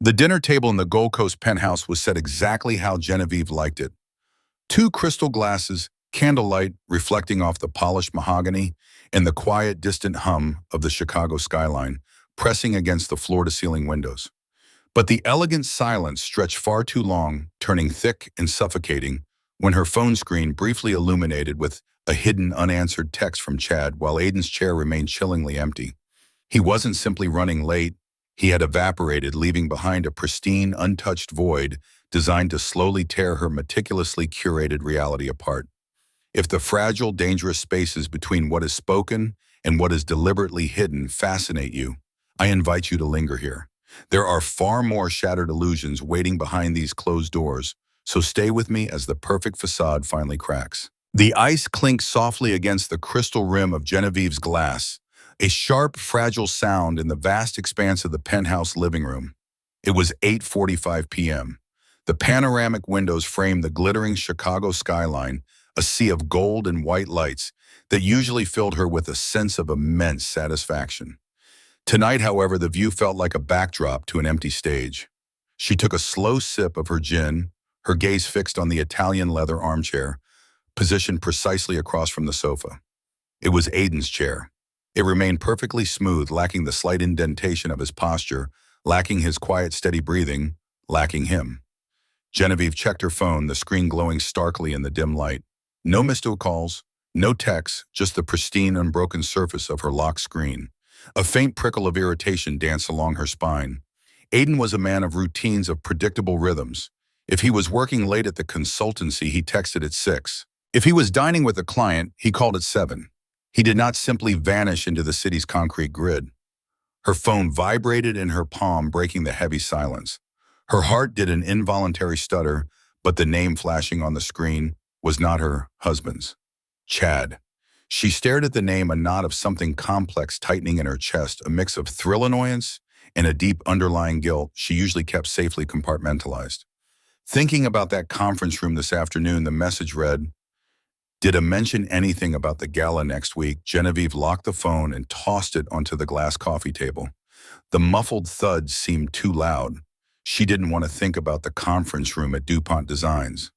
The dinner table in the Gold Coast penthouse was set exactly how Genevieve liked it. Two crystal glasses, candlelight reflecting off the polished mahogany, and the quiet, distant hum of the Chicago skyline pressing against the floor-to-ceiling windows. But the elegant silence stretched far too long, turning thick and suffocating, when her phone screen briefly illuminated with a hidden unanswered text from Chad while Aiden's chair remained chillingly empty. He wasn't simply running late, he had evaporated, leaving behind a pristine, untouched void designed to slowly tear her meticulously curated reality apart. If the fragile, dangerous spaces between what is spoken and what is deliberately hidden fascinate you, I invite you to linger here. There are far more shattered illusions waiting behind these closed doors, so stay with me as the perfect facade finally cracks. The ice clinks softly against the crystal rim of Genevieve's glass, a sharp, fragile sound in the vast expanse of the penthouse living room. It was 8:45 p.m. The panoramic windows framed the glittering Chicago skyline, a sea of gold and white lights that usually filled her with a sense of immense satisfaction. Tonight, however, the view felt like a backdrop to an empty stage. She took a slow sip of her gin, her gaze fixed on the Italian leather armchair, positioned precisely across from the sofa. It was Aiden's chair. It remained perfectly smooth, lacking the slight indentation of his posture, lacking his quiet, steady breathing, lacking him. Genevieve checked her phone, the screen glowing starkly in the dim light. No missed calls, no texts, just the pristine, unbroken surface of her locked screen. A faint prickle of irritation danced along her spine. Aiden was a man of routines, of predictable rhythms. If he was working late at the consultancy, he texted at 6. If he was dining with a client, he called at 7. He did not simply vanish into the city's concrete grid. Her phone vibrated in her palm, breaking the heavy silence. Her heart did an involuntary stutter, but the name flashing on the screen was not her husband's. Chad. She stared at the name, a knot of something complex tightening in her chest, a mix of thrill annoyance and a deep underlying guilt she usually kept safely compartmentalized. Thinking about that conference room this afternoon, the message read, "Did I mention anything about the gala next week?" Genevieve locked the phone and tossed it onto the glass coffee table. The muffled thud seemed too loud. She didn't want to think about the conference room at DuPont Designs.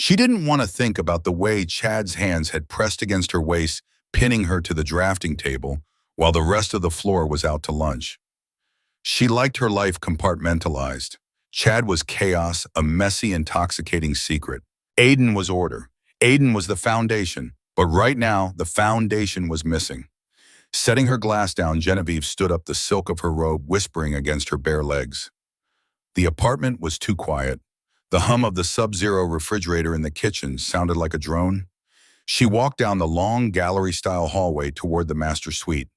She didn't want to think about the way Chad's hands had pressed against her waist, pinning her to the drafting table, while the rest of the floor was out to lunch. She liked her life compartmentalized. Chad was chaos, a messy, intoxicating secret. Aiden was order. Aiden was the foundation, but right now, the foundation was missing. Setting her glass down, Genevieve stood up, the silk of her robe whispering against her bare legs. The apartment was too quiet. The hum of the Sub-Zero refrigerator in the kitchen sounded like a drone. She walked down the long gallery-style hallway toward the master suite.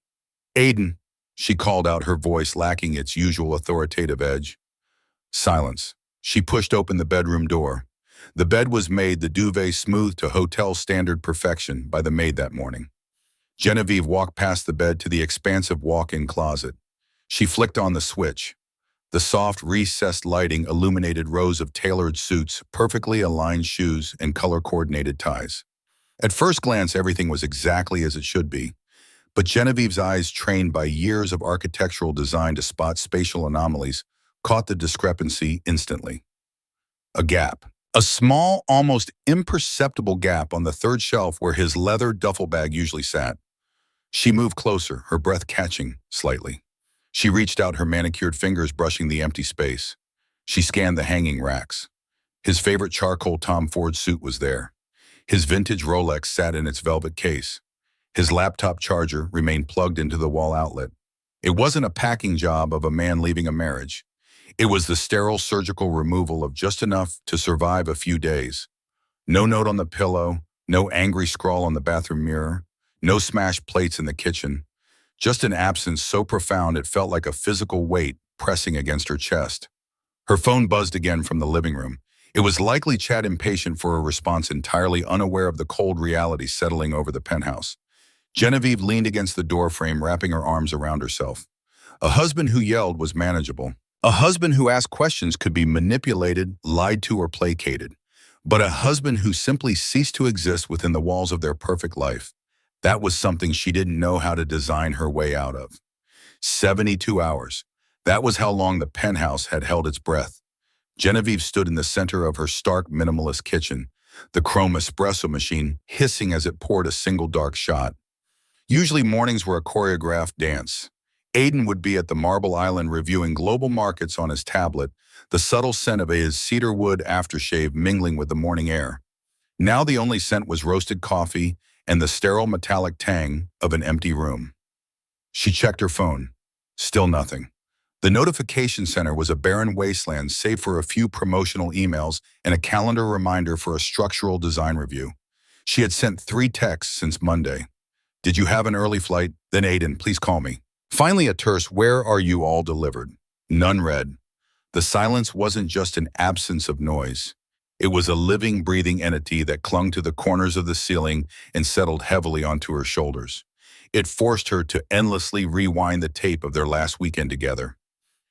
"Aiden," she called out, her voice lacking its usual authoritative edge. Silence. She pushed open the bedroom door. The bed was made, the duvet smoothed to hotel standard perfection by the maid that morning. Genevieve walked past the bed to the expansive walk-in closet. She flicked on the switch. The soft, recessed lighting illuminated rows of tailored suits, perfectly aligned shoes, and color-coordinated ties. At first glance, everything was exactly as it should be, but Genevieve's eyes, trained by years of architectural design to spot spatial anomalies, caught the discrepancy instantly. A gap. A small, almost imperceptible gap on the third shelf where his leather duffel bag usually sat. She moved closer, her breath catching slightly. She reached out, her manicured fingers brushing the empty space. She scanned the hanging racks. His favorite charcoal Tom Ford suit was there. His vintage Rolex sat in its velvet case. His laptop charger remained plugged into the wall outlet. It wasn't a packing job of a man leaving a marriage. It was the sterile surgical removal of just enough to survive a few days. No note on the pillow, no angry scrawl on the bathroom mirror, no smashed plates in the kitchen. Just an absence so profound it felt like a physical weight pressing against her chest. Her phone buzzed again from the living room. It was likely Chad, impatient for a response, entirely unaware of the cold reality settling over the penthouse. Genevieve leaned against the doorframe, wrapping her arms around herself. A husband who yelled was manageable. A husband who asked questions could be manipulated, lied to, or placated. But a husband who simply ceased to exist within the walls of their perfect life, that was something she didn't know how to design her way out of. 72 hours. That was how long the penthouse had held its breath. Genevieve stood in the center of her stark minimalist kitchen, the chrome espresso machine hissing as it poured a single dark shot. Usually mornings were a choreographed dance. Aiden would be at the Marble Island reviewing global markets on his tablet, the subtle scent of his cedarwood aftershave mingling with the morning air. Now the only scent was roasted coffee and the sterile metallic tang of an empty room. She checked her phone. Still nothing. The notification center was a barren wasteland save for a few promotional emails and a calendar reminder for a structural design review. She had sent 3 texts since Monday. Did you have an early flight? Then Aiden, please call me. Finally a terse, where are you all delivered? None read. The silence wasn't just an absence of noise. It was a living, breathing entity that clung to the corners of the ceiling and settled heavily onto her shoulders. It forced her to endlessly rewind the tape of their last weekend together.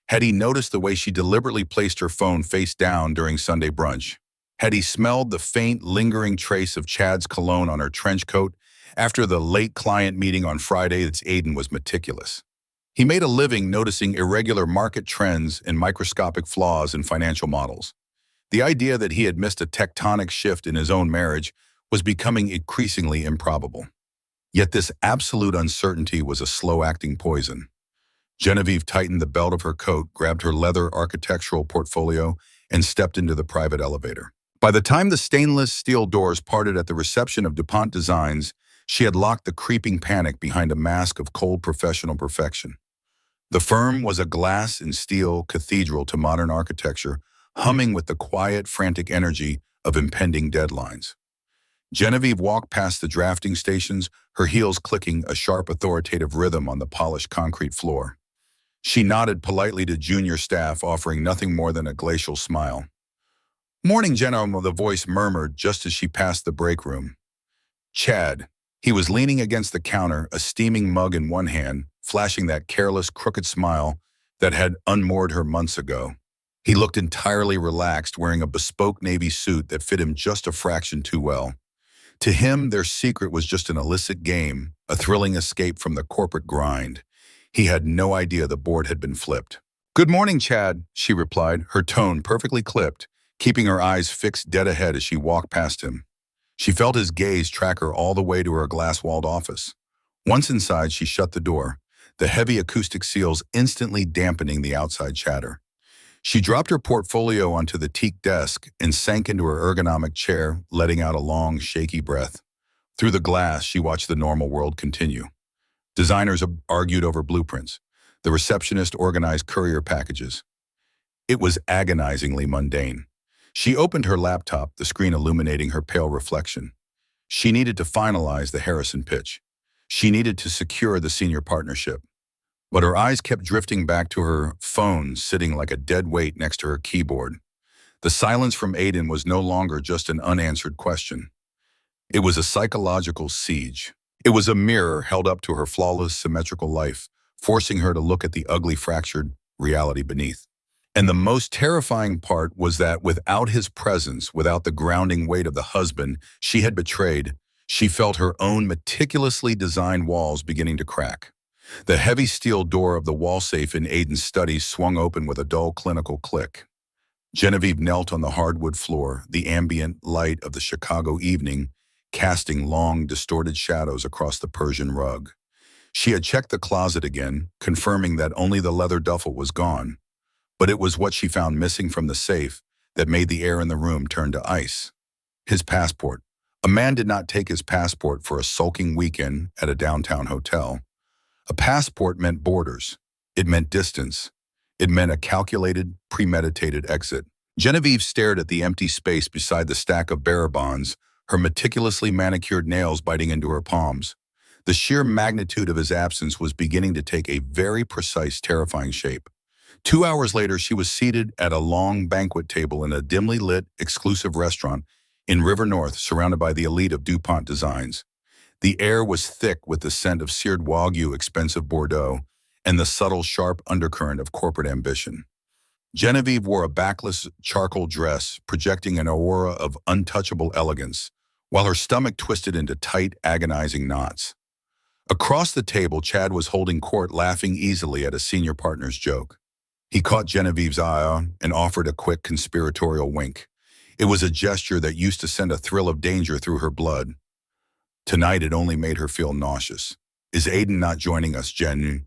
Had he noticed the way she deliberately placed her phone face down during Sunday brunch? Had he smelled the faint, lingering trace of Chad's cologne on her trench coat after the late client meeting on Friday? Aiden was meticulous. He made a living noticing irregular market trends and microscopic flaws in financial models. The idea that he had missed a tectonic shift in his own marriage was becoming increasingly improbable. Yet this absolute uncertainty was a slow-acting poison. Genevieve tightened the belt of her coat, grabbed her leather architectural portfolio, and stepped into the private elevator. By the time the stainless steel doors parted at the reception of DuPont Designs, she had locked the creeping panic behind a mask of cold professional perfection. The firm was a glass and steel cathedral to modern architecture, humming with the quiet, frantic energy of impending deadlines. Genevieve walked past the drafting stations, her heels clicking a sharp, authoritative rhythm on the polished concrete floor. She nodded politely to junior staff, offering nothing more than a glacial smile. "Morning, Jenna," the voice murmured just as she passed the break room. Chad. He was leaning against the counter, a steaming mug in one hand, flashing that careless, crooked smile that had unmoored her months ago. He looked entirely relaxed, wearing a bespoke navy suit that fit him just a fraction too well. To him, their secret was just an illicit game, a thrilling escape from the corporate grind. He had no idea the board had been flipped. "Good morning, Chad," she replied, her tone perfectly clipped, keeping her eyes fixed dead ahead as she walked past him. She felt his gaze track her all the way to her glass-walled office. Once inside, she shut the door, the heavy acoustic seals instantly dampening the outside chatter. She dropped her portfolio onto the teak desk and sank into her ergonomic chair, letting out a long, shaky breath. Through the glass, she watched the normal world continue. Designers argued over blueprints. The receptionist organized courier packages. It was agonizingly mundane. She opened her laptop, the screen illuminating her pale reflection. She needed to finalize the Harrison pitch. She needed to secure the senior partnership. But her eyes kept drifting back to her phone, sitting like a dead weight next to her keyboard. The silence from Aiden was no longer just an unanswered question. It was a psychological siege. It was a mirror held up to her flawless, symmetrical life, forcing her to look at the ugly, fractured reality beneath. And the most terrifying part was that without his presence, without the grounding weight of the husband she had betrayed, she felt her own meticulously designed walls beginning to crack. The heavy steel door of the wall safe in Aiden's study swung open with a dull, clinical click. Genevieve knelt on the hardwood floor, the ambient light of the Chicago evening casting long, distorted shadows across the Persian rug. She had checked the closet again, confirming that only the leather duffel was gone. But it was what she found missing from the safe that made the air in the room turn to ice. His passport. A man did not take his passport for a sulking weekend at a downtown hotel. A passport meant borders. It meant distance. It meant a calculated, premeditated exit. Genevieve stared at the empty space beside the stack of bearer bonds, her meticulously manicured nails biting into her palms. The sheer magnitude of his absence was beginning to take a very precise, terrifying shape. 2 hours later, she was seated at a long banquet table in a dimly lit, exclusive restaurant in River North, surrounded by the elite of DuPont Designs. The air was thick with the scent of seared Wagyu, expensive Bordeaux, and the subtle, sharp undercurrent of corporate ambition. Genevieve wore a backless charcoal dress, projecting an aura of untouchable elegance, while her stomach twisted into tight, agonizing knots. Across the table, Chad was holding court, laughing easily at a senior partner's joke. He caught Genevieve's eye and offered a quick conspiratorial wink. It was a gesture that used to send a thrill of danger through her blood. Tonight it only made her feel nauseous. Is Aiden not joining us, Jen?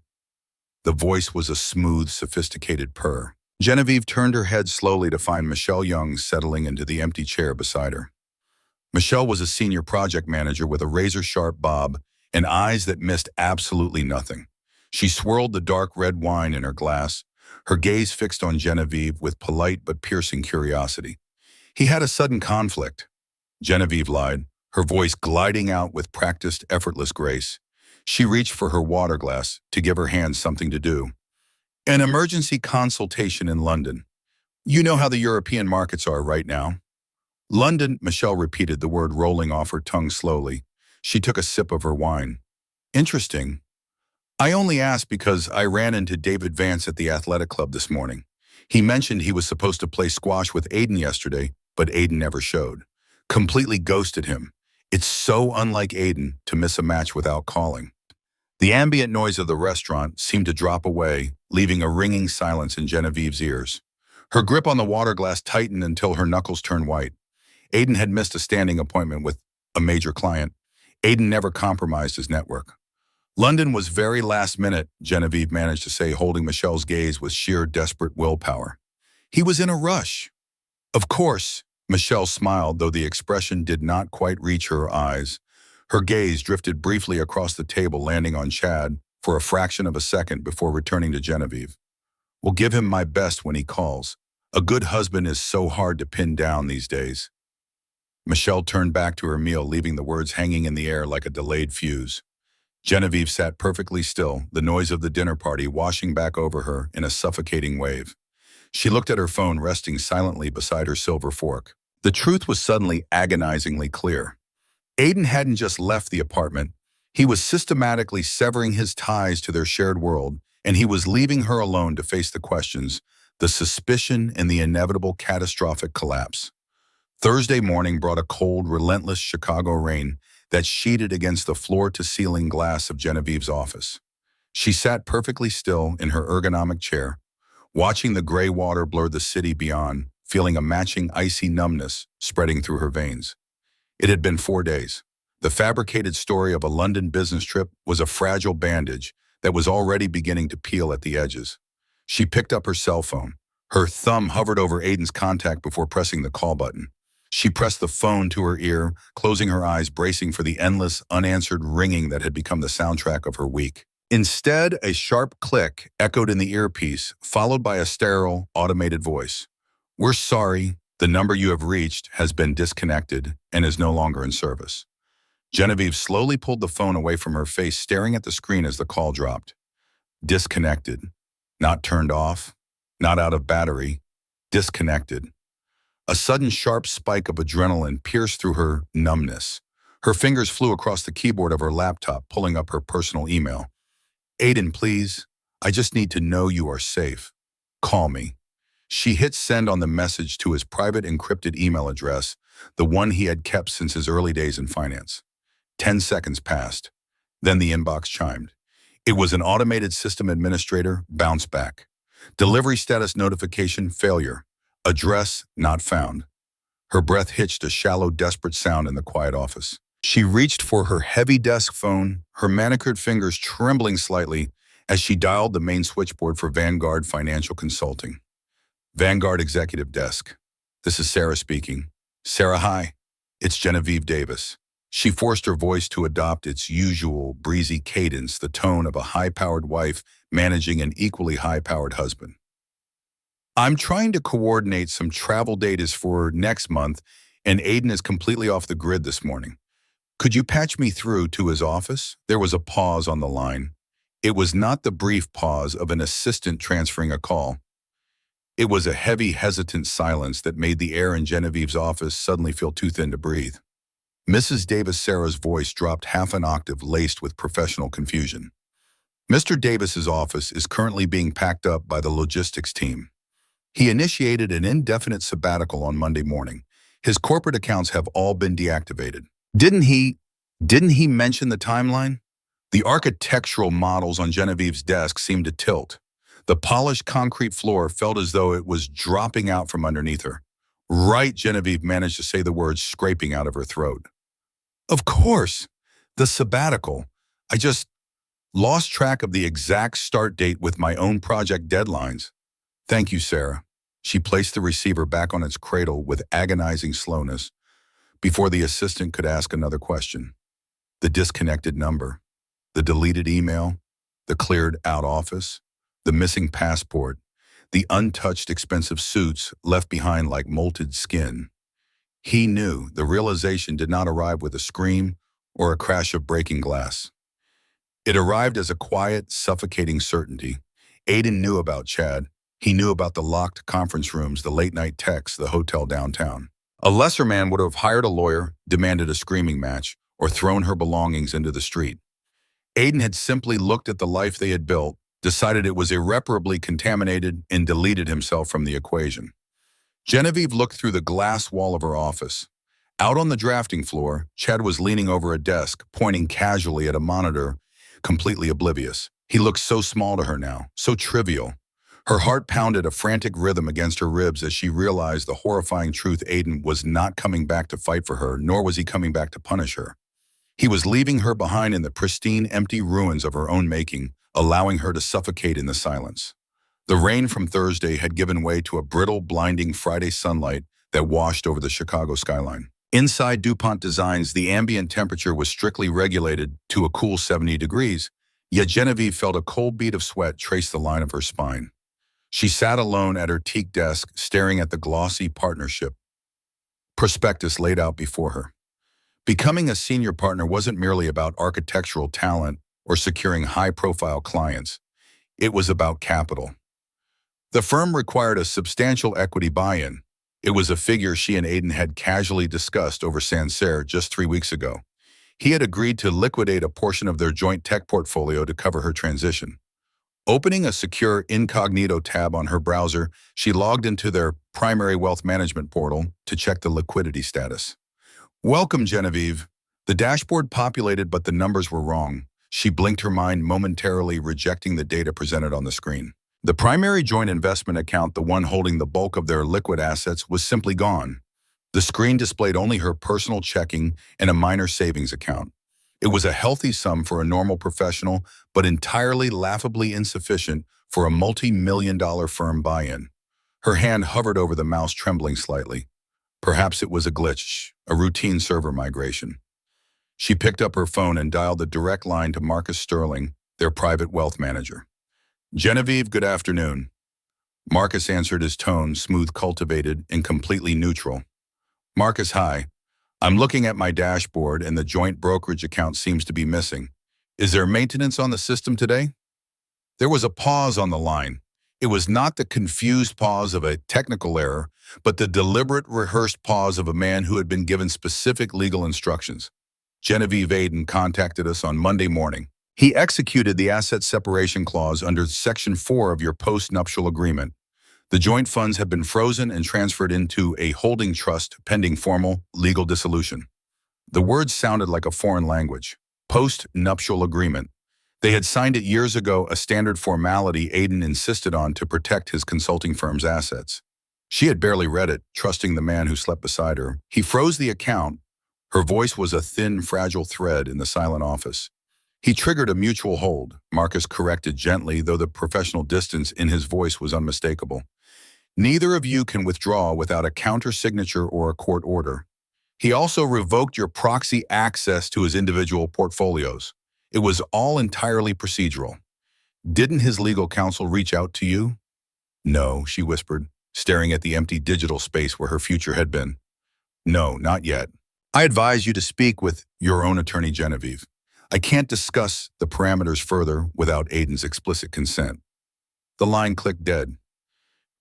The voice was a smooth, sophisticated purr. Genevieve turned her head slowly to find Michelle Young settling into the empty chair beside her. Michelle was a senior project manager with a razor-sharp bob and eyes that missed absolutely nothing. She swirled the dark red wine in her glass, her gaze fixed on Genevieve with polite but piercing curiosity. He had a sudden conflict. Genevieve lied, her voice gliding out with practiced, effortless grace. She reached for her water glass to give her hands something to do. An emergency consultation in London. You know how the European markets are right now. London, Michelle repeated, the word rolling off her tongue slowly. She took a sip of her wine. Interesting. I only asked because I ran into David Vance at the athletic club this morning. He mentioned he was supposed to play squash with Aiden yesterday, but Aiden never showed. Completely ghosted him. It's so unlike Aiden to miss a match without calling. The ambient noise of the restaurant seemed to drop away, leaving a ringing silence in Genevieve's ears. Her grip on the water glass tightened until her knuckles turned white. Aiden had missed a standing appointment with a major client. Aiden never compromised his network. London was very last minute, Genevieve managed to say, holding Michelle's gaze with sheer desperate willpower. He was in a rush. Of course, Michelle smiled, though the expression did not quite reach her eyes. Her gaze drifted briefly across the table, landing on Chad for a fraction of a second before returning to Genevieve. We'll give him my best when he calls. A good husband is so hard to pin down these days. Michelle turned back to her meal, leaving the words hanging in the air like a delayed fuse. Genevieve sat perfectly still, the noise of the dinner party washing back over her in a suffocating wave. She looked at her phone resting silently beside her silver fork. The truth was suddenly agonizingly clear. Aiden hadn't just left the apartment. He was systematically severing his ties to their shared world, and he was leaving her alone to face the questions, the suspicion, and the inevitable catastrophic collapse. Thursday morning brought a cold, relentless Chicago rain that sheeted against the floor-to-ceiling glass of Genevieve's office. She sat perfectly still in her ergonomic chair, watching the gray water blur the city beyond, feeling a matching icy numbness spreading through her veins. It had been 4 days. The fabricated story of a London business trip was a fragile bandage that was already beginning to peel at the edges. She picked up her cell phone. Her thumb hovered over Aiden's contact before pressing the call button. She pressed the phone to her ear, closing her eyes, bracing for the endless, unanswered ringing that had become the soundtrack of her week. Instead, a sharp click echoed in the earpiece, followed by a sterile, automated voice. We're sorry, the number you have reached has been disconnected and is no longer in service. Genevieve slowly pulled the phone away from her face, staring at the screen as the call dropped. Disconnected. Not turned off. Not out of battery. Disconnected. A sudden sharp spike of adrenaline pierced through her numbness. Her fingers flew across the keyboard of her laptop, pulling up her personal email. Aiden, please. I just need to know you are safe. Call me. She hit send on the message to his private encrypted email address, the one he had kept since his early days in finance. 10 seconds passed. Then the inbox chimed. It was an automated system administrator, bounce back. Delivery status notification, failure. Address not found. Her breath hitched a shallow, desperate sound in the quiet office. She reached for her heavy desk phone, her manicured fingers trembling slightly as she dialed the main switchboard for Vanguard Financial Consulting. Vanguard Executive Desk. This is Sarah speaking. Sarah, hi. It's Genevieve Davis. She forced her voice to adopt its usual breezy cadence, the tone of a high-powered wife managing an equally high-powered husband. I'm trying to coordinate some travel dates for next month, and Aiden is completely off the grid this morning. Could you patch me through to his office? There was a pause on the line. It was not the brief pause of an assistant transferring a call. It was a heavy, hesitant silence that made the air in Genevieve's office suddenly feel too thin to breathe. Mrs. Davis Sarah's voice dropped half an octave, laced with professional confusion. Mr. Davis's office is currently being packed up by the logistics team. He initiated an indefinite sabbatical on Monday morning. His corporate accounts have all been deactivated. Didn't he mention the timeline? The architectural models on Genevieve's desk seemed to tilt. The polished concrete floor felt as though it was dropping out from underneath her. Right, Genevieve managed to say the words scraping out of her throat. Of course, the sabbatical. I just lost track of the exact start date with my own project deadlines. Thank you, Sarah. She placed the receiver back on its cradle with agonizing slowness before the assistant could ask another question. The disconnected number, the deleted email, the cleared out office, the missing passport, the untouched expensive suits left behind like molted skin. He knew the realization did not arrive with a scream or a crash of breaking glass. It arrived as a quiet, suffocating certainty. Aiden knew about Chad. He knew about the locked conference rooms, the late-night texts, the hotel downtown. A lesser man would have hired a lawyer, demanded a screaming match, or thrown her belongings into the street. Aiden had simply looked at the life they had built, decided it was irreparably contaminated, and deleted himself from the equation. Genevieve looked through the glass wall of her office. Out on the drafting floor, Chad was leaning over a desk, pointing casually at a monitor, completely oblivious. He looked so small to her now, so trivial. Her heart pounded a frantic rhythm against her ribs as she realized the horrifying truth: Aiden was not coming back to fight for her, nor was he coming back to punish her. He was leaving her behind in the pristine, empty ruins of her own making, allowing her to suffocate in the silence. The rain from Thursday had given way to a brittle, blinding Friday sunlight that washed over the Chicago skyline. Inside DuPont Designs, the ambient temperature was strictly regulated to a cool 70 degrees, yet Genevieve felt a cold bead of sweat trace the line of her spine. She sat alone at her teak desk, staring at the glossy partnership prospectus laid out before her. Becoming a senior partner wasn't merely about architectural talent or securing high-profile clients. It was about capital. The firm required a substantial equity buy-in. It was a figure she and Aiden had casually discussed over Sancerre just 3 weeks ago. He had agreed to liquidate a portion of their joint tech portfolio to cover her transition. Opening a secure incognito tab on her browser, she logged into their primary wealth management portal to check the liquidity status. Welcome, Genevieve. The dashboard populated, but the numbers were wrong. She blinked her mind, momentarily rejecting the data presented on the screen. The primary joint investment account, the one holding the bulk of their liquid assets, was simply gone. The screen displayed only her personal checking and a minor savings account. It was a healthy sum for a normal professional, but entirely laughably insufficient for a multi-million-dollar firm buy-in. Her hand hovered over the mouse, trembling slightly. Perhaps it was a glitch, a routine server migration. She picked up her phone and dialed the direct line to Marcus Sterling, their private wealth manager. Genevieve, good afternoon. Marcus answered, his tone smooth, cultivated, and completely neutral. Marcus, hi. I'm looking at my dashboard and the joint brokerage account seems to be missing. Is there maintenance on the system today? There was a pause on the line. It was not the confused pause of a technical error, but the deliberate, rehearsed pause of a man who had been given specific legal instructions. Genevieve Aiden contacted us on Monday morning. He executed the asset separation clause under Section 4 of your post-nuptial agreement. The joint funds have been frozen and transferred into a holding trust pending formal legal dissolution. The words sounded like a foreign language. Post-nuptial agreement. They had signed it years ago, a standard formality Aiden insisted on to protect his consulting firm's assets. She had barely read it, trusting the man who slept beside her. He froze the account. Her voice was a thin, fragile thread in the silent office. He triggered a mutual hold, Marcus corrected gently, though the professional distance in his voice was unmistakable. Neither of you can withdraw without a counter-signature or a court order. He also revoked your proxy access to his individual portfolios. It was all entirely procedural. Didn't his legal counsel reach out to you? No, she whispered, staring at the empty digital space where her future had been. No, not yet. I advise you to speak with your own attorney, Genevieve. I can't discuss the parameters further without Aiden's explicit consent. The line clicked dead.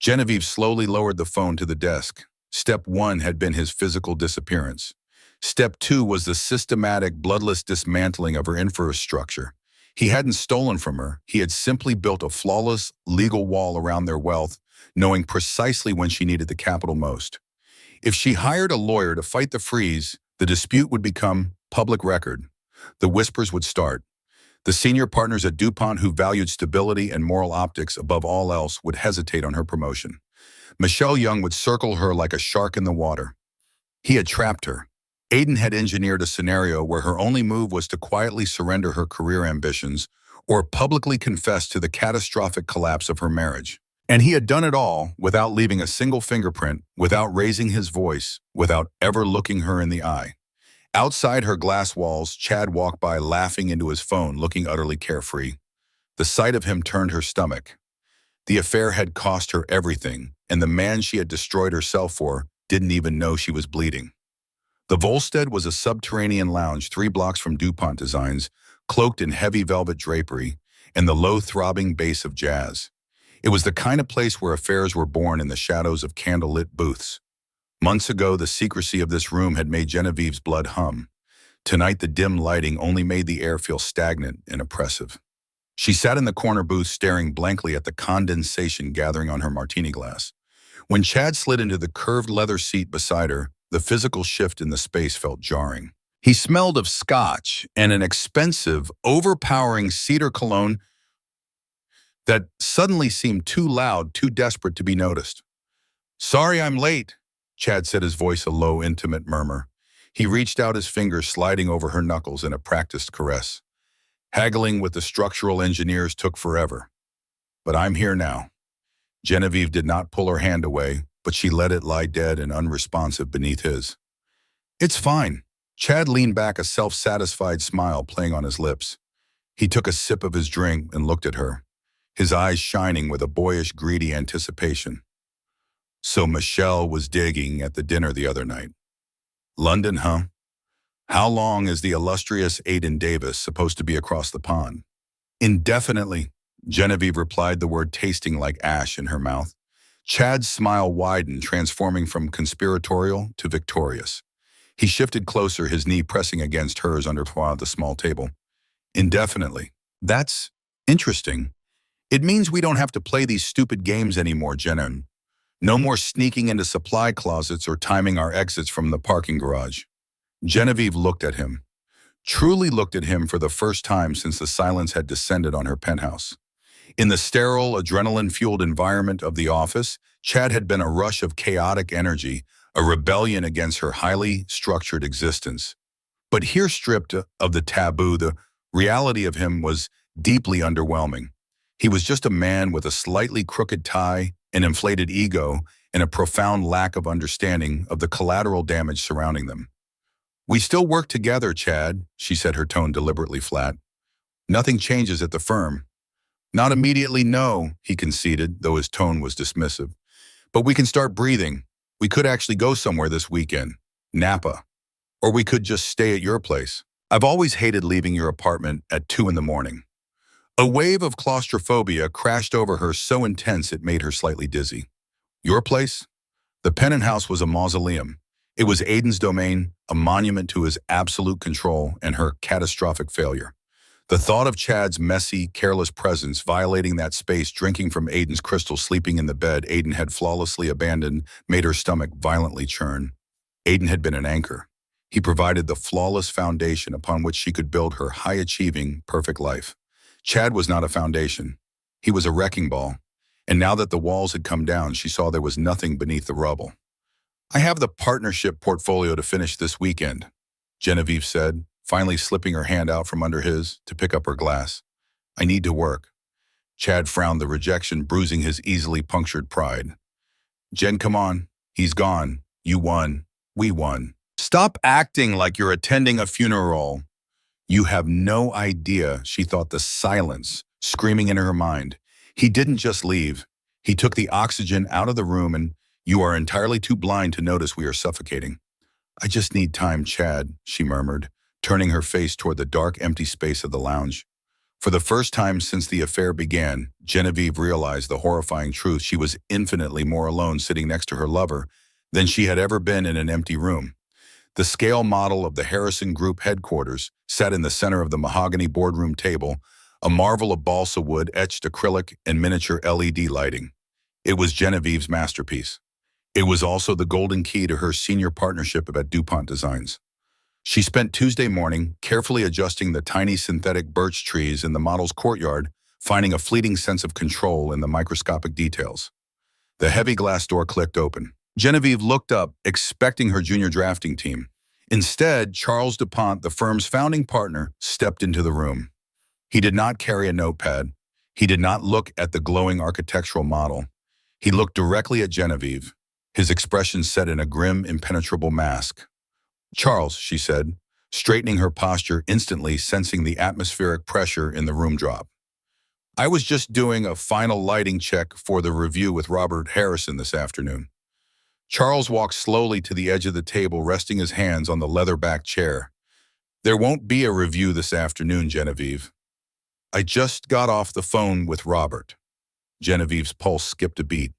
Genevieve slowly lowered the phone to the desk. Step 1 had been his physical disappearance. Step 2 was the systematic, bloodless dismantling of her infrastructure. He hadn't stolen from her. He had simply built a flawless legal wall around their wealth, knowing precisely when she needed the capital most. If she hired a lawyer to fight the freeze, the dispute would become public record. The whispers would start. The senior partners at DuPont who valued stability and moral optics above all else would hesitate on her promotion. Michelle Young would circle her like a shark in the water. He had trapped her. Aiden had engineered a scenario where her only move was to quietly surrender her career ambitions or publicly confess to the catastrophic collapse of her marriage. And he had done it all without leaving a single fingerprint, without raising his voice, without ever looking her in the eye. Outside her glass walls, Chad walked by laughing into his phone, looking utterly carefree. The sight of him turned her stomach. The affair had cost her everything, and the man she had destroyed herself for didn't even know she was bleeding. The Volstead was a subterranean lounge 3 blocks from DuPont Designs, cloaked in heavy velvet drapery and the low throbbing bass of jazz. It was the kind of place where affairs were born in the shadows of candlelit booths. Months ago, the secrecy of this room had made Genevieve's blood hum. Tonight, the dim lighting only made the air feel stagnant and oppressive. She sat in the corner booth staring blankly at the condensation gathering on her martini glass. When Chad slid into the curved leather seat beside her, the physical shift in the space felt jarring. He smelled of scotch and an expensive, overpowering cedar cologne that suddenly seemed too loud, too desperate to be noticed. "Sorry I'm late," Chad said, his voice a low, intimate murmur. He reached out his fingers, sliding over her knuckles in a practiced caress. Haggling with the structural engineers took forever. "But I'm here now." Genevieve did not pull her hand away, but she let it lie dead and unresponsive beneath his. "It's fine." Chad leaned back, a self-satisfied smile playing on his lips. He took a sip of his drink and looked at her, his eyes shining with a boyish, greedy anticipation. "So Michelle was digging at the dinner the other night. London, huh? How long is the illustrious Aiden Davis supposed to be across the pond?" "Indefinitely," Genevieve replied, the word tasting like ash in her mouth. Chad's smile widened, transforming from conspiratorial to victorious. He shifted closer, his knee pressing against hers under the small table. "Indefinitely. That's interesting. It means we don't have to play these stupid games anymore, Jenna. No more sneaking into supply closets or timing our exits from the parking garage." Genevieve looked at him, truly looked at him for the first time since the silence had descended on her penthouse. In the sterile, adrenaline-fueled environment of the office, Chad had been a rush of chaotic energy, a rebellion against her highly structured existence. But here, stripped of the taboo, the reality of him was deeply underwhelming. He was just a man with a slightly crooked tie, an inflated ego, and a profound lack of understanding of the collateral damage surrounding them. "We still work together, Chad," she said, her tone deliberately flat. "Nothing changes at the firm." "Not immediately, no," he conceded, though his tone was dismissive. "But we can start breathing. We could actually go somewhere this weekend. Napa. Or we could just stay at your place. I've always hated leaving your apartment at 2 in the morning." A wave of claustrophobia crashed over her, so intense it made her slightly dizzy. Your place? The Pennant House was a mausoleum. It was Aiden's domain, a monument to his absolute control and her catastrophic failure. The thought of Chad's messy, careless presence violating that space, drinking from Aiden's crystal, sleeping in the bed Aiden had flawlessly abandoned, made her stomach violently churn. Aiden had been an anchor. He provided the flawless foundation upon which she could build her high-achieving, perfect life. Chad was not a foundation. He was a wrecking ball. And now that the walls had come down, she saw there was nothing beneath the rubble. "I have the partnership portfolio to finish this weekend," Genevieve said, finally slipping her hand out from under his to pick up her glass. "I need to work." Chad frowned, the rejection bruising his easily punctured pride. "Jen, come on. He's gone. You won. We won. Stop acting like you're attending a funeral." "You have no idea," she thought, the silence screaming in her mind. "He didn't just leave. He took the oxygen out of the room, and you are entirely too blind to notice we are suffocating." "I just need time, Chad," she murmured, turning her face toward the dark, empty space of the lounge. For the first time since the affair began, Genevieve realized the horrifying truth. She was infinitely more alone sitting next to her lover than she had ever been in an empty room. The scale model of the Harrison Group headquarters sat in the center of the mahogany boardroom table, a marvel of balsa wood, etched acrylic, and miniature LED lighting. It was Genevieve's masterpiece. It was also the golden key to her senior partnership at DuPont Designs. She spent Tuesday morning carefully adjusting the tiny synthetic birch trees in the model's courtyard, finding a fleeting sense of control in the microscopic details. The heavy glass door clicked open. Genevieve looked up, expecting her junior drafting team. Instead, Charles DuPont, the firm's founding partner, stepped into the room. He did not carry a notepad. He did not look at the glowing architectural model. He looked directly at Genevieve, his expression set in a grim, impenetrable mask. "Charles," she said, straightening her posture, instantly sensing the atmospheric pressure in the room drop. "I was just doing a final lighting check for the review with Robert Harrison this afternoon." Charles walked slowly to the edge of the table, resting his hands on the leather-backed chair. "There won't be a review this afternoon, Genevieve. I just got off the phone with Robert." Genevieve's pulse skipped a beat.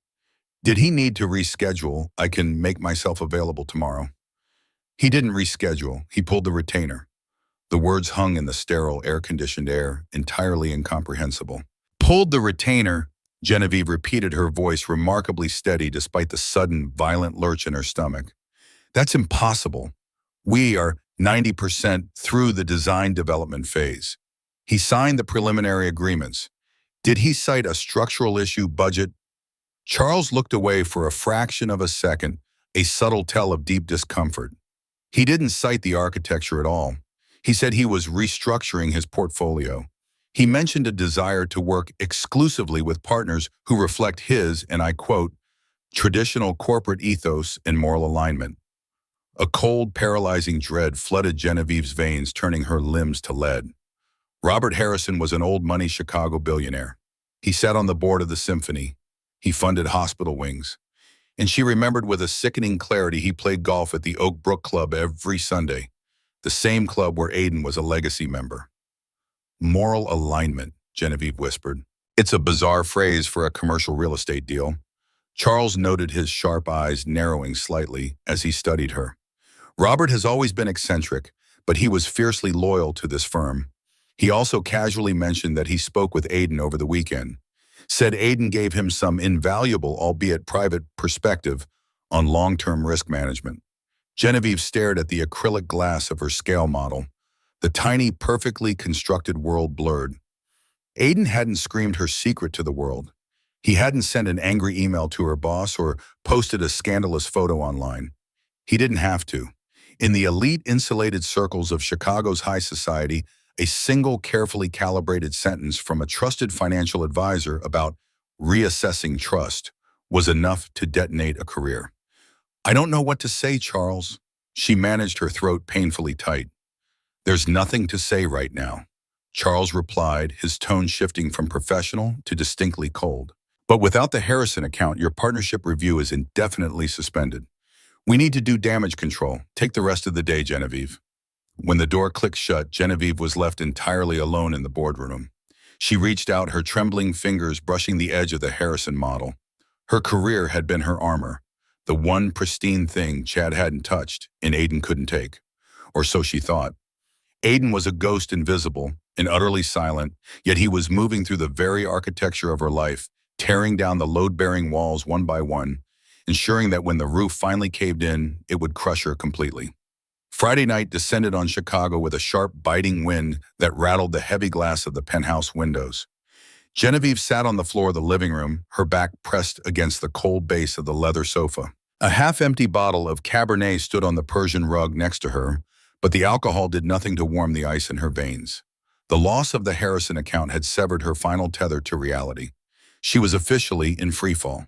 "Did he need to reschedule? I can make myself available tomorrow." He didn't reschedule. He pulled the retainer. The words hung in the sterile, air-conditioned air, entirely incomprehensible. "Pulled the retainer," Genevieve repeated, her voice remarkably steady despite the sudden, violent lurch in her stomach. "That's impossible. We are 90% through the design development phase." He signed the preliminary agreements. Did he cite a structural issue, budget? Charles looked away for a fraction of a second, a subtle tell of deep discomfort. He didn't cite the architecture at all. He said he was restructuring his portfolio. He mentioned a desire to work exclusively with partners who reflect his, and I quote, "traditional corporate ethos and moral alignment." A cold, paralyzing dread flooded Genevieve's veins, turning her limbs to lead. Robert Harrison was an old-money Chicago billionaire. He sat on the board of the symphony. He funded hospital wings. And she remembered with a sickening clarity he played golf at the Oak Brook Club every Sunday, the same club where Aiden was a legacy member. "Moral alignment," Genevieve whispered. "It's a bizarre phrase for a commercial real estate deal." Charles noted his sharp eyes narrowing slightly as he studied her. Robert has always been eccentric, but he was fiercely loyal to this firm. He also casually mentioned that he spoke with Aiden over the weekend, said Aiden gave him some invaluable, albeit private, perspective on long-term risk management. Genevieve stared at the acrylic glass of her scale model, the tiny, perfectly constructed world blurred. Aiden hadn't screamed her secret to the world. He hadn't sent an angry email to her boss or posted a scandalous photo online. He didn't have to. In the elite insulated circles of Chicago's high society, a single carefully calibrated sentence from a trusted financial advisor about reassessing trust was enough to detonate a career. "I don't know what to say, Charles." She managed her throat painfully tight. "There's nothing to say right now," Charles replied, his tone shifting from professional to distinctly cold. "But without the Harrison account, your partnership review is indefinitely suspended. We need to do damage control. Take the rest of the day, Genevieve." When the door clicked shut, Genevieve was left entirely alone in the boardroom. She reached out, her trembling fingers brushing the edge of the Harrison model. Her career had been her armor, the one pristine thing Chad hadn't touched and Aiden couldn't take. Or so she thought. Aiden was a ghost, invisible and utterly silent, yet he was moving through the very architecture of her life, tearing down the load-bearing walls one by one, ensuring that when the roof finally caved in, it would crush her completely. Friday night descended on Chicago with a sharp, biting wind that rattled the heavy glass of the penthouse windows. Genevieve sat on the floor of the living room, her back pressed against the cold base of the leather sofa. A half-empty bottle of Cabernet stood on the Persian rug next to her, but the alcohol did nothing to warm the ice in her veins. The loss of the Harrison account had severed her final tether to reality. She was officially in freefall.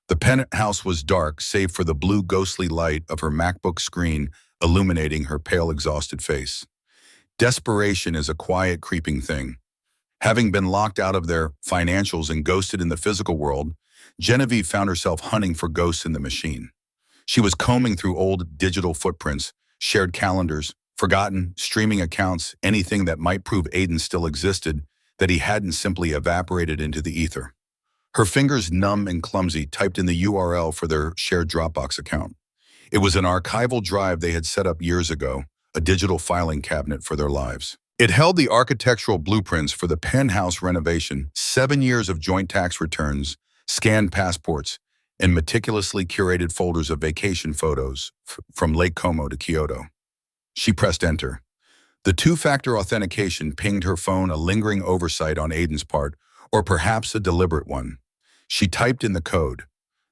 The penthouse was dark, save for the blue ghostly light of her MacBook screen illuminating her pale, exhausted face. Desperation is a quiet, creeping thing. Having been locked out of their financials and ghosted in the physical world, Genevieve found herself hunting for ghosts in the machine. She was combing through old digital footprints, shared calendars, forgotten streaming accounts, anything that might prove Aiden still existed, that he hadn't simply evaporated into the ether. Her fingers, numb and clumsy, typed in the URL for their shared Dropbox account. It was an archival drive they had set up years ago, a digital filing cabinet for their lives. It held the architectural blueprints for the penthouse renovation, 7 years of joint tax returns, scanned passports, and meticulously curated folders of vacation photos from Lake Como to Kyoto. She pressed enter. The two-factor authentication pinged her phone, a lingering oversight on Aiden's part, or perhaps a deliberate one. She typed in the code.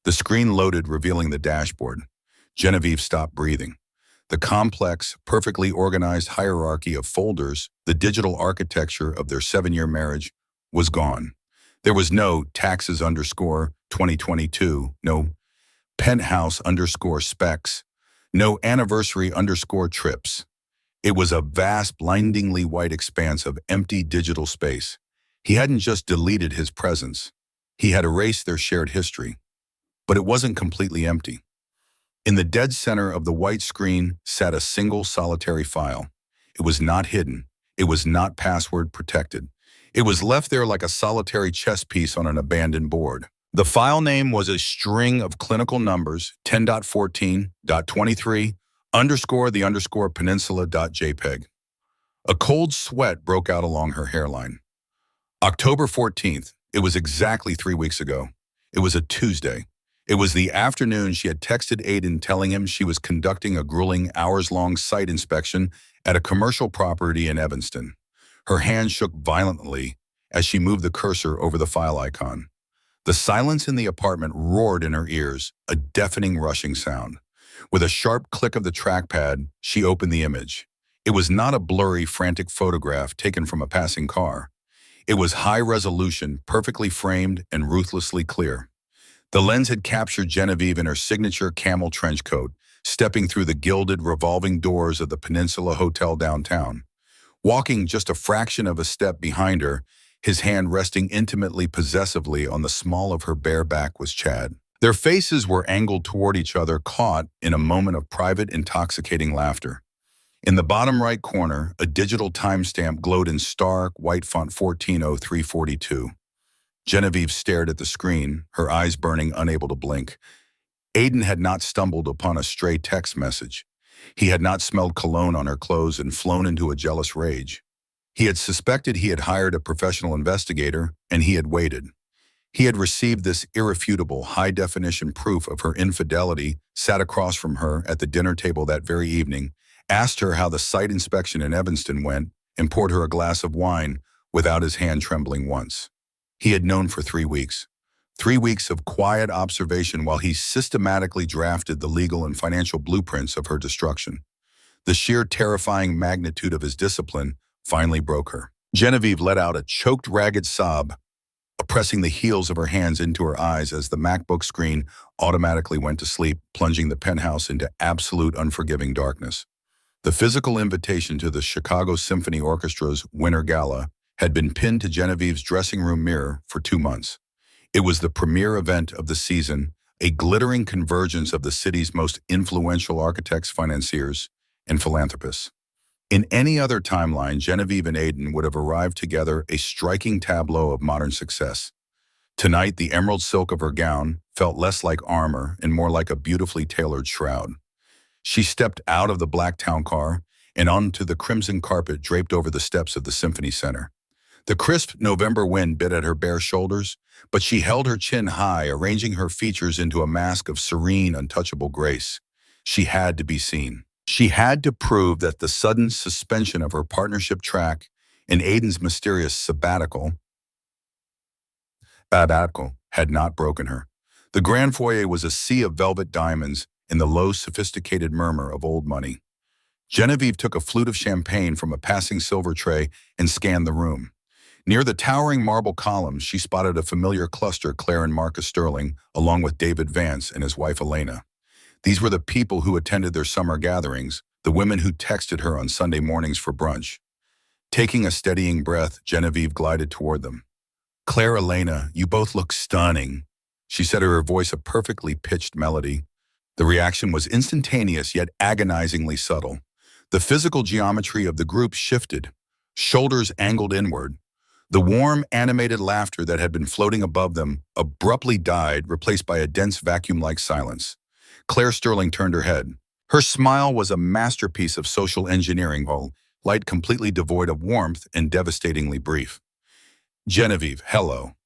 The screen loaded, revealing the dashboard. Genevieve stopped breathing. The complex, perfectly organized hierarchy of folders, the digital architecture of their 7-year marriage, was gone. There was no taxes underscore 2022, no penthouse underscore specs, no anniversary underscore trips. It was a vast, blindingly white expanse of empty digital space. He hadn't just deleted his presence. He had erased their shared history. But it wasn't completely empty. In the dead center of the white screen sat a single solitary file. It was not hidden. It was not password protected. It was left there like a solitary chess piece on an abandoned board. The file name was a string of clinical numbers, 10.14.23 underscore the underscore peninsula.jpg. A cold sweat broke out along her hairline. October 14th, it was exactly 3 weeks ago. It was a Tuesday. It was the afternoon she had texted Aiden telling him she was conducting a grueling hours-long site inspection at a commercial property in Evanston. Her hand shook violently as she moved the cursor over the file icon. The silence in the apartment roared in her ears, a deafening rushing sound. With a sharp click of the trackpad, she opened the image. It was not a blurry, frantic photograph taken from a passing car. It was high resolution, perfectly framed, and ruthlessly clear. The lens had captured Genevieve in her signature camel trench coat, stepping through the gilded, revolving doors of the Peninsula Hotel downtown. Walking just a fraction of a step behind her, his hand resting intimately, possessively on the small of her bare back, was Chad. Their faces were angled toward each other, caught in a moment of private, intoxicating laughter. In the bottom right corner, a digital timestamp glowed in stark, white font 14:03:42. Genevieve stared at the screen, her eyes burning, unable to blink. Aiden had not stumbled upon a stray text message. He had not smelled cologne on her clothes and flown into a jealous rage. He had suspected he had hired a professional investigator, and he had waited. He had received this irrefutable, high-definition proof of her infidelity, sat across from her at the dinner table that very evening, asked her how the site inspection in Evanston went, and poured her a glass of wine without his hand trembling once. He had known for 3 weeks. 3 weeks of quiet observation while he systematically drafted the legal and financial blueprints of her destruction. The sheer terrifying magnitude of his discipline finally broke her. Genevieve let out a choked, ragged sob, pressing the heels of her hands into her eyes as the MacBook screen automatically went to sleep, plunging the penthouse into absolute unforgiving darkness. The physical invitation to the Chicago Symphony Orchestra's Winter Gala had been pinned to Genevieve's dressing room mirror for 2 months. It was the premier event of the season, a glittering convergence of the city's most influential architects, financiers, and philanthropists. In any other timeline, Genevieve and Aiden would have arrived together, a striking tableau of modern success. Tonight, the emerald silk of her gown felt less like armor and more like a beautifully tailored shroud. She stepped out of the black town car and onto the crimson carpet draped over the steps of the Symphony Center. The crisp November wind bit at her bare shoulders, but she held her chin high, arranging her features into a mask of serene, untouchable grace. She had to be seen. She had to prove that the sudden suspension of her partnership track and Aiden's mysterious sabbatical had not broken her. The grand foyer was a sea of velvet diamonds in the low, sophisticated murmur of old money. Genevieve took a flute of champagne from a passing silver tray and scanned the room. Near the towering marble columns, she spotted a familiar cluster, Claire and Marcus Sterling, along with David Vance and his wife Elena. These were the people who attended their summer gatherings, the women who texted her on Sunday mornings for brunch. Taking a steadying breath, Genevieve glided toward them. "Claire, Elena, you both look stunning," she said, her voice a perfectly pitched melody. The reaction was instantaneous yet agonizingly subtle. The physical geometry of the group shifted, shoulders angled inward. The warm, animated laughter that had been floating above them abruptly died, replaced by a dense vacuum-like silence. Claire Sterling turned her head. Her smile was a masterpiece of social engineering, light completely devoid of warmth and devastatingly brief. "Genevieve, hello."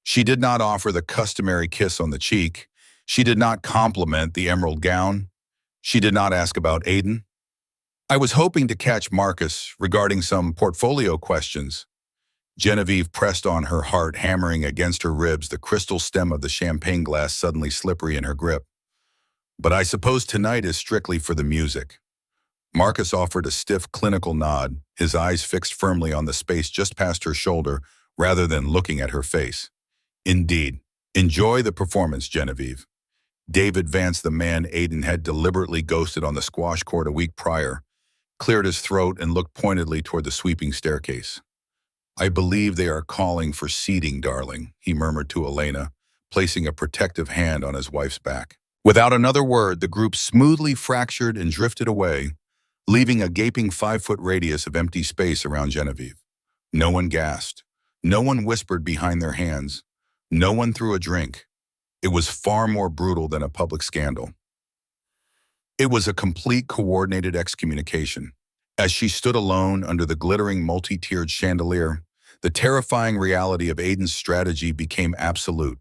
She did not offer the customary kiss on the cheek. She did not compliment the emerald gown. She did not ask about Aiden. I was hoping to catch Marcus regarding some portfolio questions. Genevieve pressed on her heart, hammering against her ribs, the crystal stem of the champagne glass suddenly slippery in her grip. But I suppose tonight is strictly for the music. Marcus offered a stiff, clinical nod, his eyes fixed firmly on the space just past her shoulder rather than looking at her face. Indeed. Enjoy the performance, Genevieve. David Vance, the man Aiden had deliberately ghosted on the squash court a week prior, cleared his throat and looked pointedly toward the sweeping staircase. I believe they are calling for seating, darling, he murmured to Elena, placing a protective hand on his wife's back. Without another word, the group smoothly fractured and drifted away, leaving a gaping 5-foot radius of empty space around Genevieve. No one gasped. No one whispered behind their hands. No one threw a drink. It was far more brutal than a public scandal. It was a complete coordinated excommunication. As she stood alone under the glittering multi-tiered chandelier, the terrifying reality of Aiden's strategy became absolute.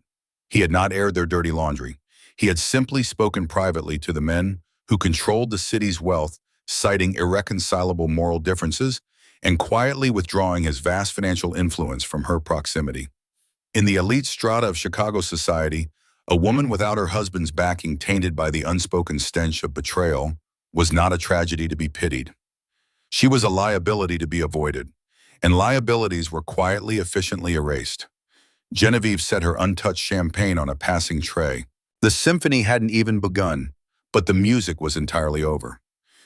He had not aired their dirty laundry. He had simply spoken privately to the men who controlled the city's wealth, citing irreconcilable moral differences and quietly withdrawing his vast financial influence from her proximity. In the elite strata of Chicago society, a woman without her husband's backing, tainted by the unspoken stench of betrayal, was not a tragedy to be pitied. She was a liability to be avoided, and liabilities were quietly, efficiently erased. Genevieve set her untouched champagne on a passing tray. The symphony hadn't even begun, but the music was entirely over.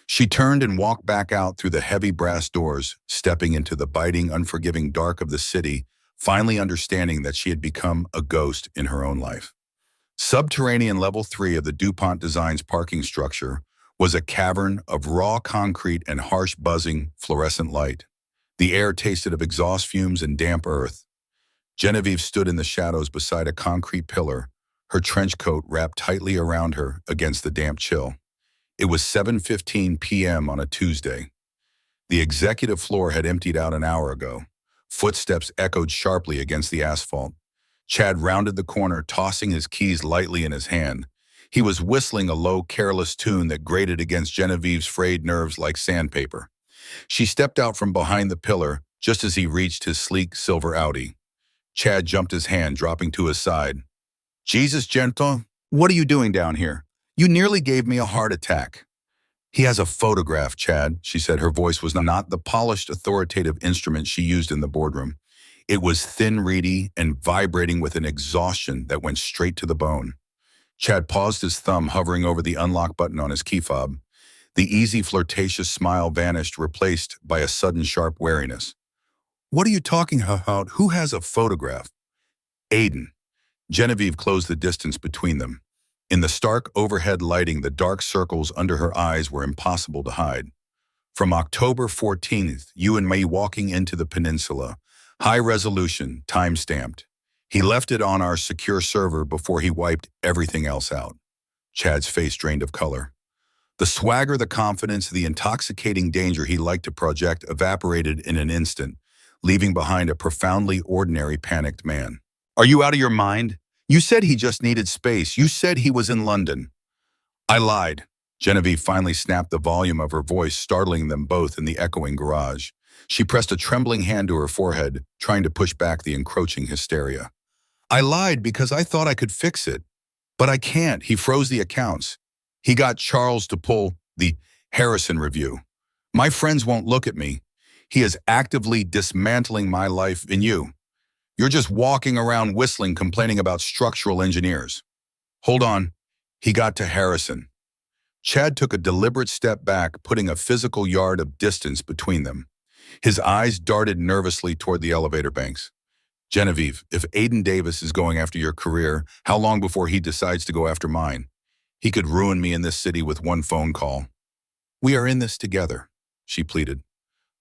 She turned and walked back out through the heavy brass doors, stepping into the biting, unforgiving dark of the city, finally understanding that she had become a ghost in her own life. Subterranean Level 3 of the DuPont Designs parking structure was a cavern of raw concrete and harsh buzzing fluorescent light. The air tasted of exhaust fumes and damp earth. Genevieve stood in the shadows beside a concrete pillar, her trench coat wrapped tightly around her against the damp chill. It was 7:15 p.m. on a Tuesday. The executive floor had emptied out an hour ago. Footsteps echoed sharply against the asphalt. Chad rounded the corner, tossing his keys lightly in his hand. He was whistling a low, careless tune that grated against Genevieve's frayed nerves like sandpaper. She stepped out from behind the pillar just as he reached his sleek silver Audi. Chad jumped his hand, dropping to his side. Jesus, Gentle, what are you doing down here? You nearly gave me a heart attack. He has a photograph, Chad, she said. Her voice was not the polished, authoritative instrument she used in the boardroom. It was thin, reedy, and vibrating with an exhaustion that went straight to the bone. Chad paused, his thumb hovering over the unlock button on his key fob. The easy, flirtatious smile vanished, replaced by a sudden, sharp wariness. What are you talking about? Who has a photograph? Aiden. Genevieve closed the distance between them. In the stark overhead lighting, the dark circles under her eyes were impossible to hide. From October 14th, you and me walking into the peninsula. High resolution, time-stamped. He left it on our secure server before he wiped everything else out. Chad's face drained of color. The swagger, the confidence, the intoxicating danger he liked to project evaporated in an instant, leaving behind a profoundly ordinary, panicked man. Are you out of your mind? You said he just needed space. You said he was in London. I lied. Genevieve finally snapped the volume of her voice, startling them both in the echoing garage. She pressed a trembling hand to her forehead, trying to push back the encroaching hysteria. I lied because I thought I could fix it. But I can't. He froze the accounts. He got Charles to pull the Harrison review. My friends won't look at me. He is actively dismantling my life in you. You're just walking around whistling, complaining about structural engineers. Hold on. He got to Harrison. Chad took a deliberate step back, putting a physical yard of distance between them. His eyes darted nervously toward the elevator banks. Genevieve, if Aiden Davis is going after your career, how long before he decides to go after mine? He could ruin me in this city with one phone call. We are in this together, she pleaded,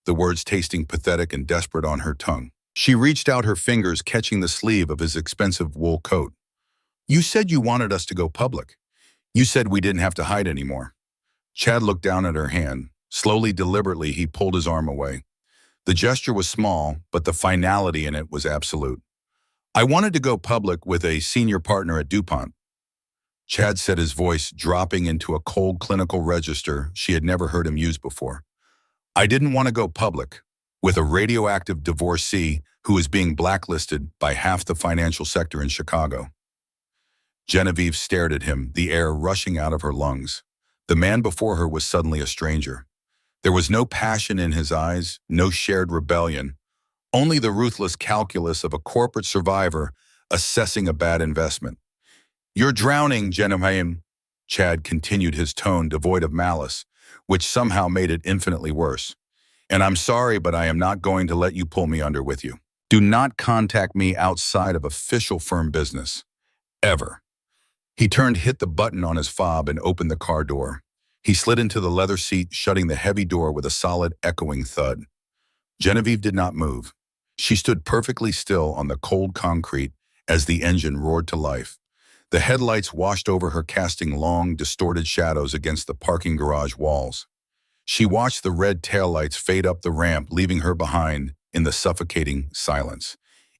the words tasting pathetic and desperate on her tongue. She reached out her fingers, catching the sleeve of his expensive wool coat. You said you wanted us to go public. You said we didn't have to hide anymore. Chad looked down at her hand. Slowly, deliberately, he pulled his arm away. The gesture was small, but the finality in it was absolute. I wanted to go public with a senior partner at DuPont. Chad said, his voice dropping into a cold clinical register she had never heard him use before. I didn't want to go public with a radioactive divorcee who is being blacklisted by half the financial sector in Chicago. Genevieve stared at him, the air rushing out of her lungs. The man before her was suddenly a stranger. There was no passion in his eyes, no shared rebellion, only the ruthless calculus of a corporate survivor assessing a bad investment. "You're drowning, Genevieve," Chad continued, his tone devoid of malice, which somehow made it infinitely worse. "And I'm sorry, but I am not going to let you pull me under with you. Do not contact me outside of official firm business. Ever." He turned, hit the button on his fob, and opened the car door. He slid into the leather seat, shutting the heavy door with a solid, echoing thud. Genevieve did not move. She stood perfectly still on the cold concrete as the engine roared to life. The headlights washed over her, casting long, distorted shadows against the parking garage walls. She watched the red taillights fade up the ramp, leaving her behind in the suffocating silence.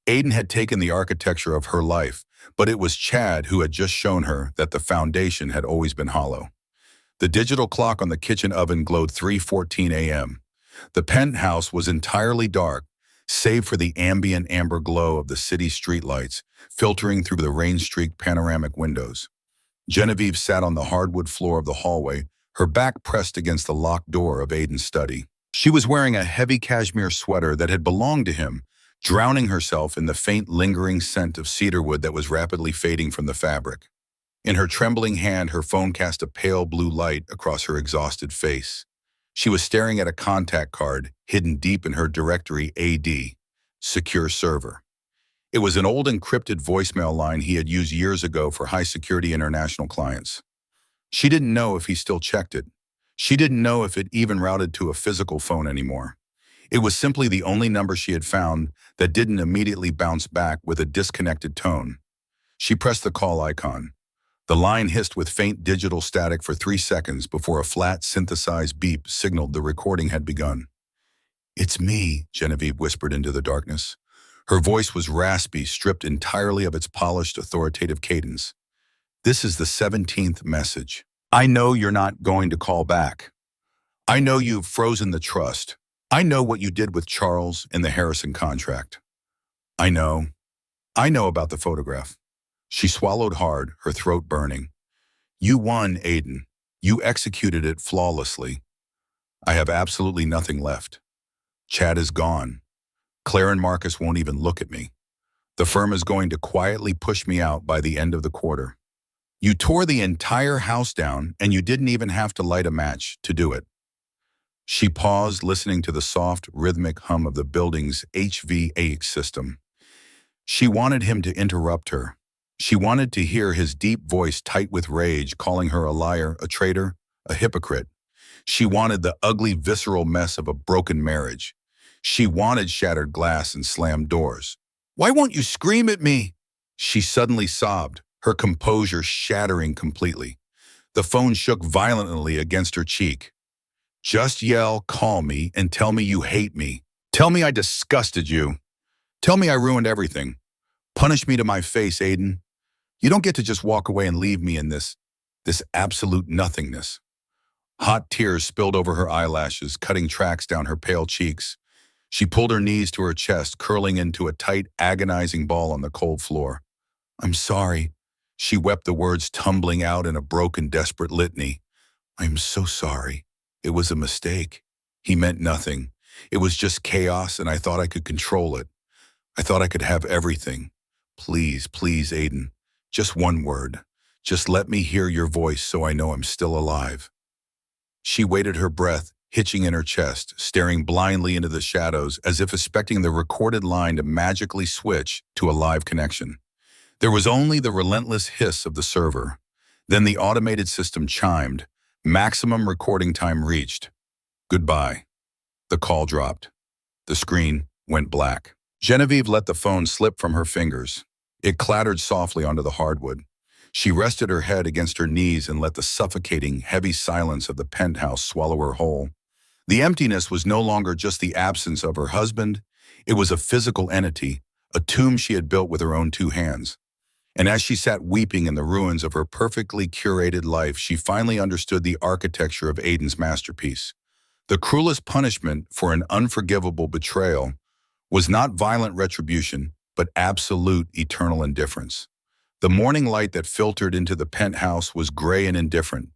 Aiden had taken the architecture of her life, but it was Chad who had just shown her that the foundation had always been hollow. The digital clock on the kitchen oven glowed 3:14 a.m. The penthouse was entirely dark, save for the ambient amber glow of the city streetlights filtering through the rain-streaked panoramic windows. Genevieve sat on the hardwood floor of the hallway, her back pressed against the locked door of Aiden's study. She was wearing a heavy cashmere sweater that had belonged to him, drowning herself in the faint, lingering scent of cedarwood that was rapidly fading from the fabric. In her trembling hand, her phone cast a pale blue light across her exhausted face. She was staring at a contact card hidden deep in her directory: AD, Secure Server. It was an old encrypted voicemail line he had used years ago for high-security international clients. She didn't know if he still checked it. She didn't know if it even routed to a physical phone anymore. It was simply the only number she had found that didn't immediately bounce back with a disconnected tone. She pressed the call icon. The line hissed with faint digital static for 3 seconds before a flat, synthesized beep signaled the recording had begun. "It's me," Genevieve whispered into the darkness. Her voice was raspy, stripped entirely of its polished, authoritative cadence. "This is the 17th message. I know you're not going to call back. I know you've frozen the trust. I know what you did with Charles and the Harrison contract. I know about the photograph." She swallowed hard, her throat burning. "You won, Aiden. You executed it flawlessly. I have absolutely nothing left. Chad is gone. Claire and Marcus won't even look at me. The firm is going to quietly push me out by the end of the quarter. You tore the entire house down, and you didn't even have to light a match to do it." She paused, listening to the soft, rhythmic hum of the building's HVAC system. She wanted him to interrupt her. She wanted to hear his deep voice, tight with rage, calling her a liar, a traitor, a hypocrite. She wanted the ugly, visceral mess of a broken marriage. She wanted shattered glass and slammed doors. "Why won't you scream at me?" She suddenly sobbed, her composure shattering completely. The phone shook violently against her cheek. "Just yell, call me, and tell me you hate me. Tell me I disgusted you. Tell me I ruined everything. Punish me to my face, Aiden. You don't get to just walk away and leave me in this absolute nothingness." Hot tears spilled over her eyelashes, cutting tracks down her pale cheeks. She pulled her knees to her chest, curling into a tight, agonizing ball on the cold floor. "I'm sorry." She wept, the words tumbling out in a broken, desperate litany. "I'm so sorry. It was a mistake. He meant nothing. It was just chaos, and I thought I could control it. I thought I could have everything. Please, please, Aiden. Just one word. Just let me hear your voice so I know I'm still alive." She waited, her breath hitching in her chest, staring blindly into the shadows as if expecting the recorded line to magically switch to a live connection. There was only the relentless hiss of the server. Then the automated system chimed. Maximum recording time reached. Goodbye. The call dropped. The screen went black. Genevieve let the phone slip from her fingers. It clattered softly onto the hardwood. She rested her head against her knees and let the suffocating, heavy silence of the penthouse swallow her whole. The emptiness was no longer just the absence of her husband. It was a physical entity, a tomb she had built with her own 2 hands. And as she sat weeping in the ruins of her perfectly curated life, she finally understood the architecture of Aiden's masterpiece. The cruelest punishment for an unforgivable betrayal was not violent retribution, but absolute eternal indifference. The morning light that filtered into the penthouse was gray and indifferent.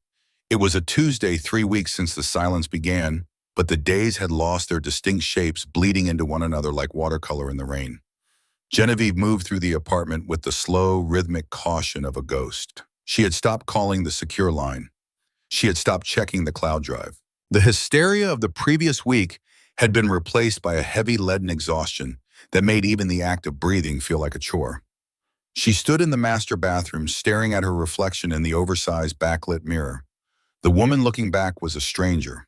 It was a Tuesday 3 weeks since the silence began, but the days had lost their distinct shapes, bleeding into one another like watercolor in the rain. Genevieve moved through the apartment with the slow, rhythmic caution of a ghost. She had stopped calling the secure line. She had stopped checking the cloud drive. The hysteria of the previous week had been replaced by a heavy leaden exhaustion that made even the act of breathing feel like a chore. She stood in the master bathroom, staring at her reflection in the oversized backlit mirror. The woman looking back was a stranger.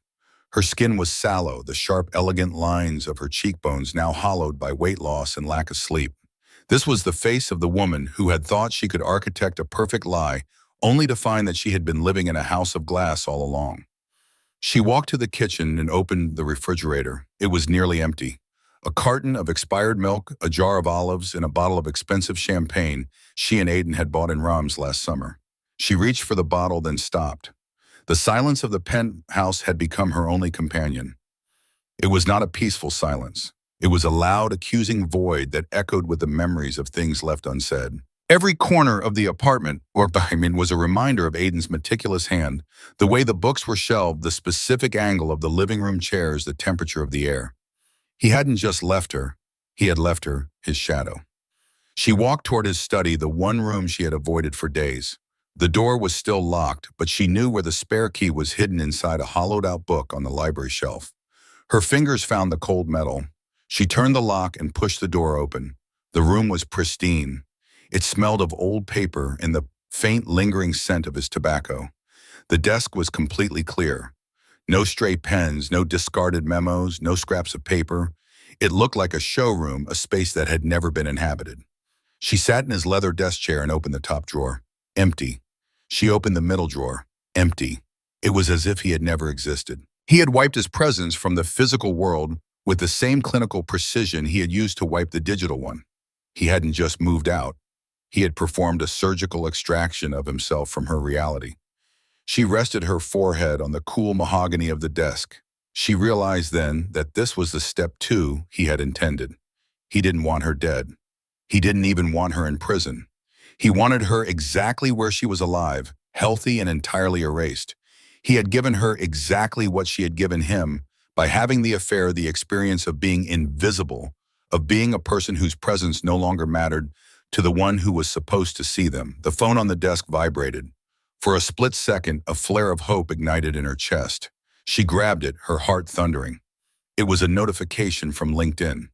Her skin was sallow, the sharp, elegant lines of her cheekbones now hollowed by weight loss and lack of sleep. This was the face of the woman who had thought she could architect a perfect lie, only to find that she had been living in a house of glass all along. She walked to the kitchen and opened the refrigerator. It was nearly empty. A carton of expired milk, a jar of olives, and a bottle of expensive champagne she and Aiden had bought in Rams last summer. She reached for the bottle, then stopped. The silence of the penthouse had become her only companion. It was not a peaceful silence. It was a loud, accusing void that echoed with the memories of things left unsaid. Every corner of the apartment, was a reminder of Aiden's meticulous hand, the way the books were shelved, the specific angle of the living room chairs, the temperature of the air. He hadn't just left her, he had left her his shadow. She walked toward his study, the one room she had avoided for days. The door was still locked, but she knew where the spare key was hidden inside a hollowed-out book on the library shelf. Her fingers found the cold metal. She turned the lock and pushed the door open. The room was pristine. It smelled of old paper and the faint, lingering scent of his tobacco. The desk was completely clear. No stray pens, no discarded memos, no scraps of paper. It looked like a showroom, a space that had never been inhabited. She sat in his leather desk chair and opened the top drawer. Empty. She opened the middle drawer. Empty. It was as if he had never existed. He had wiped his presence from the physical world with the same clinical precision he had used to wipe the digital one. He hadn't just moved out. He had performed a surgical extraction of himself from her reality. She rested her forehead on the cool mahogany of the desk. She realized then that this was the step 2 he had intended. He didn't want her dead. He didn't even want her in prison. He wanted her exactly where she was alive, healthy and entirely erased. He had given her exactly what she had given him by having the affair, the experience of being invisible, of being a person whose presence no longer mattered to the one who was supposed to see them. The phone on the desk vibrated. For a split second, a flare of hope ignited in her chest. She grabbed it, her heart thundering. It was a notification from LinkedIn.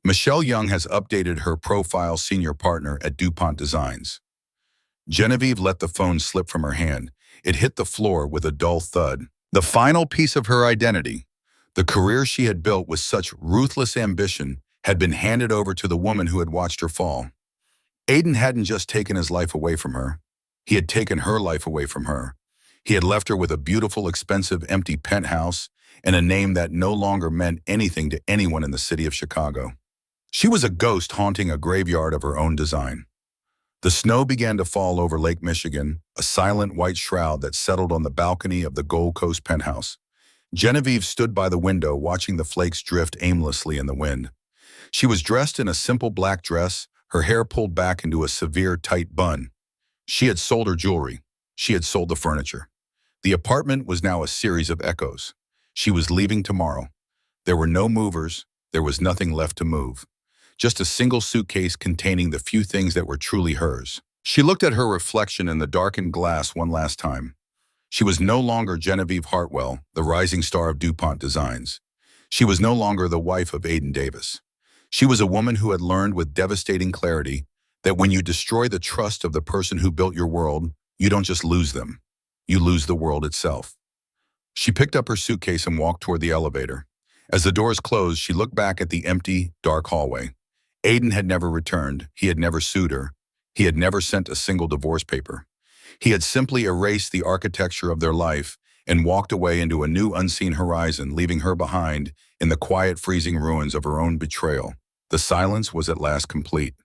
Michelle Young has updated her profile, senior partner at DuPont Designs. Genevieve let the phone slip from her hand. It hit the floor with a dull thud. The final piece of her identity, the career she had built with such ruthless ambition, had been handed over to the woman who had watched her fall. Aiden hadn't just taken his life away from her. He had taken her life away from her. He had left her with a beautiful, expensive, empty penthouse and a name that no longer meant anything to anyone in the city of Chicago. She was a ghost haunting a graveyard of her own design. The snow began to fall over Lake Michigan, a silent white shroud that settled on the balcony of the Gold Coast penthouse. Genevieve stood by the window, watching the flakes drift aimlessly in the wind. She was dressed in a simple black dress, her hair pulled back into a severe, tight bun. She had sold her jewelry. She had sold the furniture. The apartment was now a series of echoes. She was leaving tomorrow. There were no movers. There was nothing left to move. Just a single suitcase containing the few things that were truly hers. She looked at her reflection in the darkened glass one last time. She was no longer Genevieve Hartwell, the rising star of DuPont Designs. She was no longer the wife of Aiden Davis. She was a woman who had learned with devastating clarity that when you destroy the trust of the person who built your world, you don't just lose them, you lose the world itself. She picked up her suitcase and walked toward the elevator. As the doors closed, she looked back at the empty, dark hallway. Aiden had never returned. He had never sued her. He had never sent a single divorce paper. He had simply erased the architecture of their life and walked away into a new unseen horizon, leaving her behind in the quiet, freezing ruins of her own betrayal. The silence was at last complete.